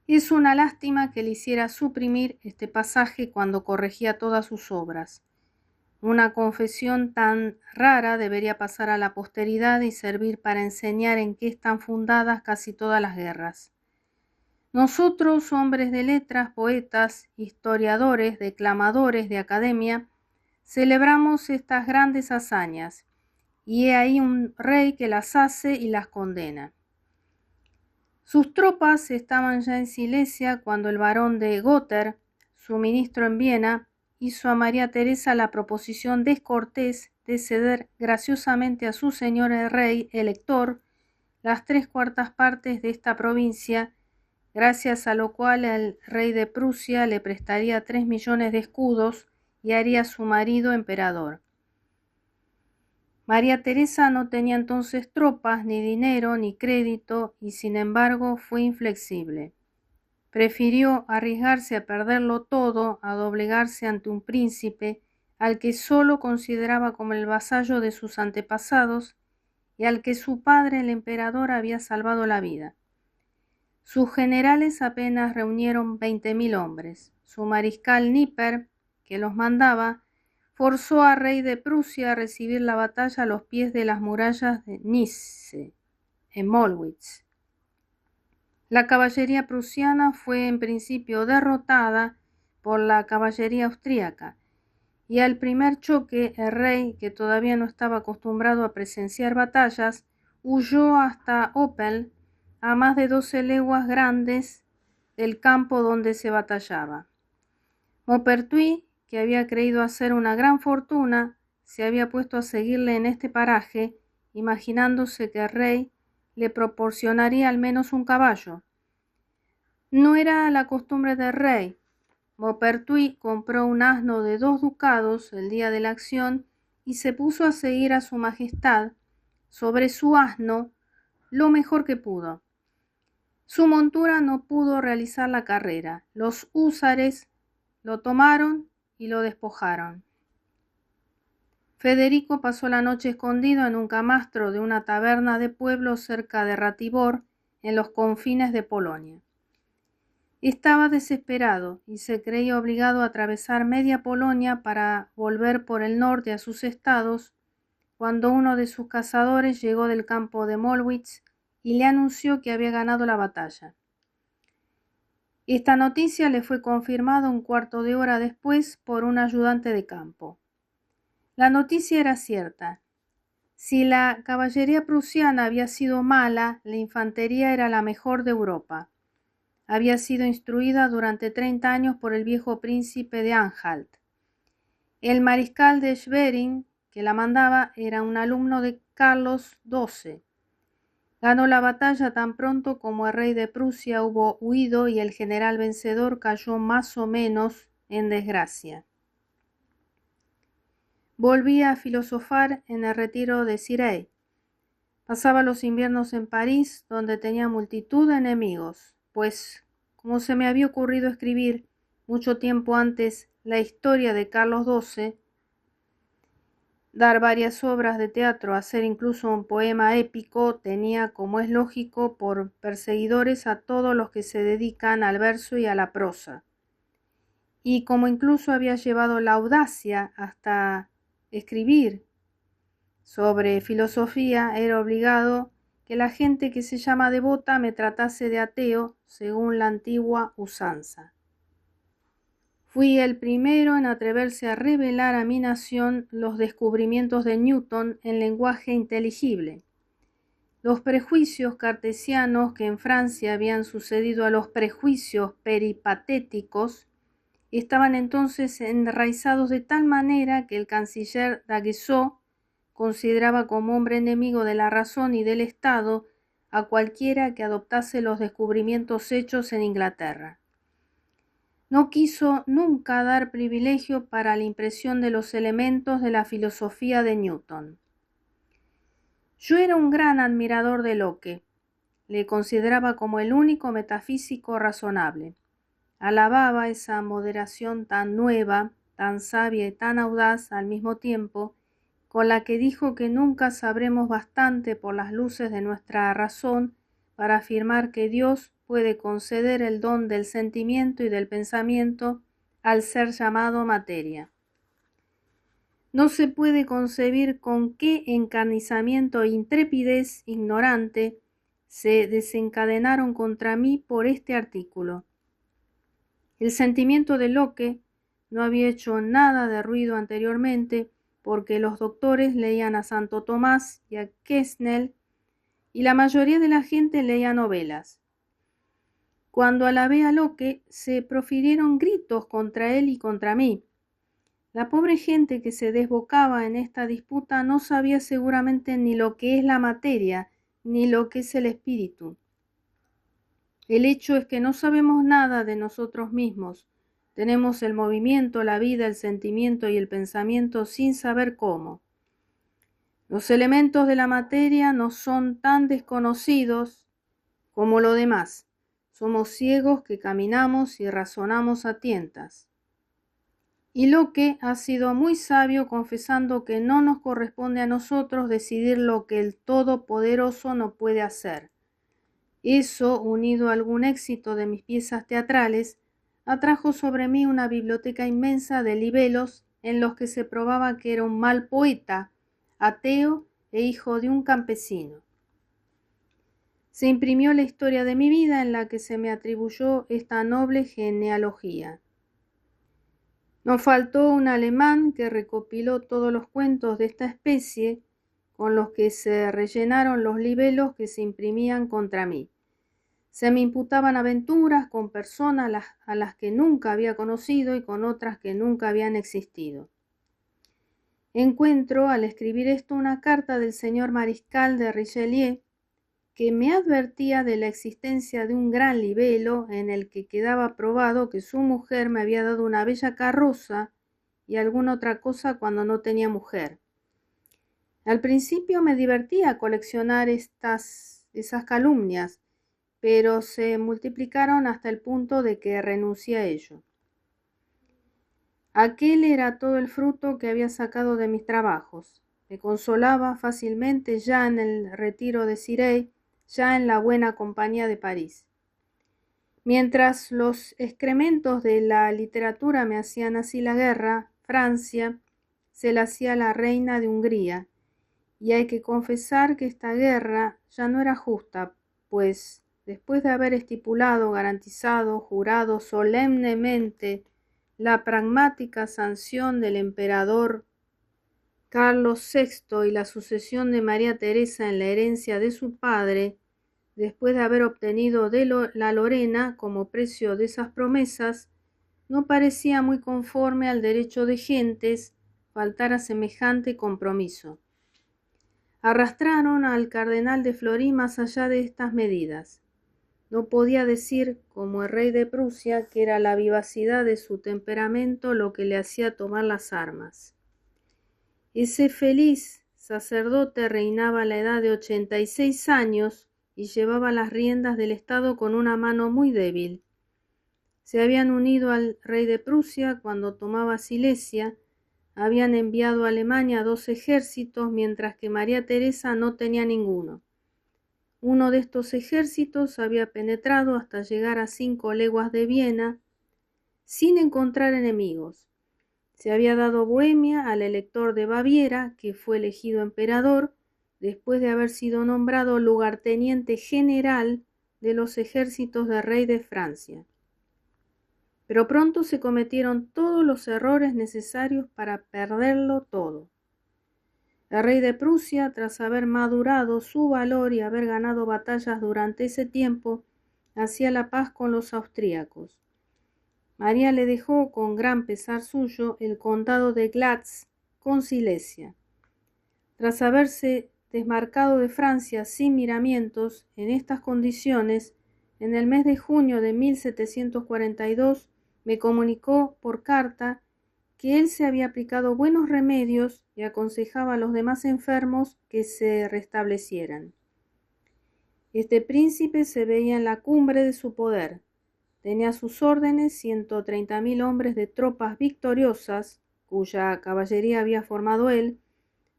Es una lástima que le hiciera suprimir este pasaje cuando corregía todas sus obras. Una confesión tan rara debería pasar a la posteridad y servir para enseñar en qué están fundadas casi todas las guerras. Nosotros, hombres de letras, poetas, historiadores, declamadores de academia, celebramos estas grandes hazañas, y he ahí un rey que las hace y las condena. Sus tropas estaban ya en Silesia cuando el barón de Gotha, su ministro en Viena, hizo a María Teresa la proposición descortés de ceder graciosamente a su señor el rey elector las 3/4 partes de esta provincia, gracias a lo cual el rey de Prusia le prestaría 3 millones de escudos y haría su marido emperador. María Teresa no tenía entonces tropas, ni dinero, ni crédito, y sin embargo fue inflexible. Prefirió arriesgarse a perderlo todo, a doblegarse ante un príncipe al que sólo consideraba como el vasallo de sus antepasados y al que su padre, el emperador, había salvado la vida. Sus generales apenas reunieron 20.000 hombres. Su mariscal Níper, que los mandaba, forzó al rey de Prusia a recibir la batalla a los pies de las murallas de Nice, en Mollwitz. La caballería prusiana fue en principio derrotada por la caballería austríaca, y al primer choque el rey, que todavía no estaba acostumbrado a presenciar batallas, huyó hasta Oppel, a más de 12 leguas grandes del campo donde se batallaba. Maupertuis, que había creído hacer una gran fortuna, se había puesto a seguirle en este paraje, imaginándose que el rey le proporcionaría al menos un caballo. No era la costumbre del rey. Maupertuis compró un asno de 2 ducados el día de la acción y se puso a seguir a su majestad sobre su asno lo mejor que pudo. Su montura no pudo realizar la carrera. Los húsares lo tomaron y lo despojaron. Federico pasó la noche escondido en un camastro de una taberna de pueblo cerca de Ratibor, en los confines de Polonia. Estaba desesperado y se creía obligado a atravesar media Polonia para volver por el norte a sus estados, cuando uno de sus cazadores llegó del campo de Mollwitz y le anunció que había ganado la batalla. Esta noticia le fue confirmada un cuarto de hora después por un ayudante de campo. La noticia era cierta. Si la caballería prusiana había sido mala, la infantería era la mejor de Europa. Había sido instruida durante 30 años por el viejo príncipe de Anhalt. El mariscal de Schwerin, que la mandaba, era un alumno de Carlos XII. Ganó la batalla tan pronto como el rey de Prusia hubo huido y el general vencedor cayó más o menos en desgracia. Volvía a filosofar en el retiro de Cirey. Pasaba los inviernos en París, donde tenía multitud de enemigos, pues, como se me había ocurrido escribir mucho tiempo antes la historia de Carlos XII, dar varias obras de teatro, hacer incluso un poema épico, tenía, como es lógico, por perseguidores a todos los que se dedican al verso y a la prosa. Y como incluso había llevado la audacia hasta escribir sobre filosofía, era obligado que la gente que se llama devota me tratase de ateo según la antigua usanza. Fui el primero en atreverse a revelar a mi nación los descubrimientos de Newton en lenguaje inteligible. Los prejuicios cartesianos que en Francia habían sucedido a los prejuicios peripatéticos estaban entonces enraizados de tal manera que el canciller Daguesseau consideraba como hombre enemigo de la razón y del Estado a cualquiera que adoptase los descubrimientos hechos en Inglaterra. No quiso nunca dar privilegio para la impresión de los elementos de la filosofía de Newton. Yo era un gran admirador de Locke. Le consideraba como el único metafísico razonable. Alababa esa moderación tan nueva, tan sabia y tan audaz al mismo tiempo, con la que dijo que nunca sabremos bastante por las luces de nuestra razón para afirmar que Dios puede conceder el don del sentimiento y del pensamiento al ser llamado materia. No se puede concebir con qué encarnizamiento e intrepidez ignorante se desencadenaron contra mí por este artículo. El sentimiento de Locke no había hecho nada de ruido anteriormente, porque los doctores leían a Santo Tomás y a Quesnel, y la mayoría de la gente leía novelas. Cuando alabé a Locke, se profirieron gritos contra él y contra mí. La pobre gente que se desbocaba en esta disputa no sabía seguramente ni lo que es la materia, ni lo que es el espíritu. El hecho es que no sabemos nada de nosotros mismos. Tenemos el movimiento, la vida, el sentimiento y el pensamiento sin saber cómo. Los elementos de la materia nos son tan desconocidos como lo demás. Somos ciegos que caminamos y razonamos a tientas. Y Locke ha sido muy sabio confesando que no nos corresponde a nosotros decidir lo que el Todopoderoso no puede hacer. Eso, unido a algún éxito de mis piezas teatrales, atrajo sobre mí una biblioteca inmensa de libelos en los que se probaba que era un mal poeta, ateo e hijo de un campesino. Se imprimió la historia de mi vida en la que se me atribuyó esta noble genealogía. No faltó un alemán que recopiló todos los cuentos de esta especie con los que se rellenaron los libelos que se imprimían contra mí. Se me imputaban aventuras con personas a las que nunca había conocido y con otras que nunca habían existido. Encuentro al escribir esto una carta del señor mariscal de Richelieu que me advertía de la existencia de un gran libelo en el que quedaba probado que su mujer me había dado una bella carroza y alguna otra cosa cuando no tenía mujer. Al principio me divertía coleccionar esas calumnias, pero se multiplicaron hasta el punto de que renuncié a ello. Aquel era todo el fruto que había sacado de mis trabajos. Me consolaba fácilmente ya en el retiro de Cirey, ya en la buena compañía de París. Mientras los excrementos de la literatura me hacían así la guerra, Francia se la hacía la reina de Hungría, y hay que confesar que esta guerra ya no era justa, pues después de haber estipulado, garantizado, jurado solemnemente la pragmática sanción del emperador Carlos VI y la sucesión de María Teresa en la herencia de su padre, después de haber obtenido de la Lorena como precio de esas promesas, no parecía muy conforme al derecho de gentes faltar a semejante compromiso. Arrastraron al cardenal de Florí más allá de estas medidas. No podía decir, como el rey de Prusia, que era la vivacidad de su temperamento lo que le hacía tomar las armas. Ese feliz sacerdote reinaba a la edad de 86 años y llevaba las riendas del Estado con una mano muy débil. Se habían unido al rey de Prusia cuando tomaba Silesia, habían enviado a Alemania 2 ejércitos, mientras que María Teresa no tenía ninguno. Uno de estos ejércitos había penetrado hasta llegar a 5 leguas de Viena, sin encontrar enemigos. Se había dado Bohemia al elector de Baviera, que fue elegido emperador, después de haber sido nombrado lugarteniente general de los ejércitos del rey de Francia. Pero pronto se cometieron todos los errores necesarios para perderlo todo. El rey de Prusia, tras haber madurado su valor y haber ganado batallas durante ese tiempo, hacía la paz con los austríacos. María le dejó, con gran pesar suyo, el condado de Glatz con Silesia. Tras haberse desmarcado de Francia sin miramientos, en estas condiciones, en el mes de junio de 1742, me comunicó por carta que él se había aplicado buenos remedios y aconsejaba a los demás enfermos que se restablecieran. Este príncipe se veía en la cumbre de su poder. Tenía a sus órdenes 130.000 hombres de tropas victoriosas, cuya caballería había formado él.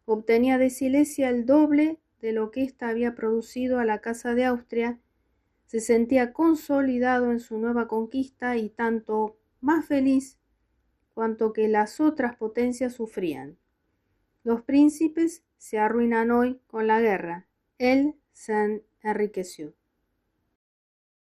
Obtenía de Silesia el doble de lo que ésta había producido a la Casa de Austria, Se sentía consolidado en su nueva conquista y tanto más feliz cuanto que las otras potencias sufrían. Los príncipes se arruinan hoy con la guerra. Él se enriqueció.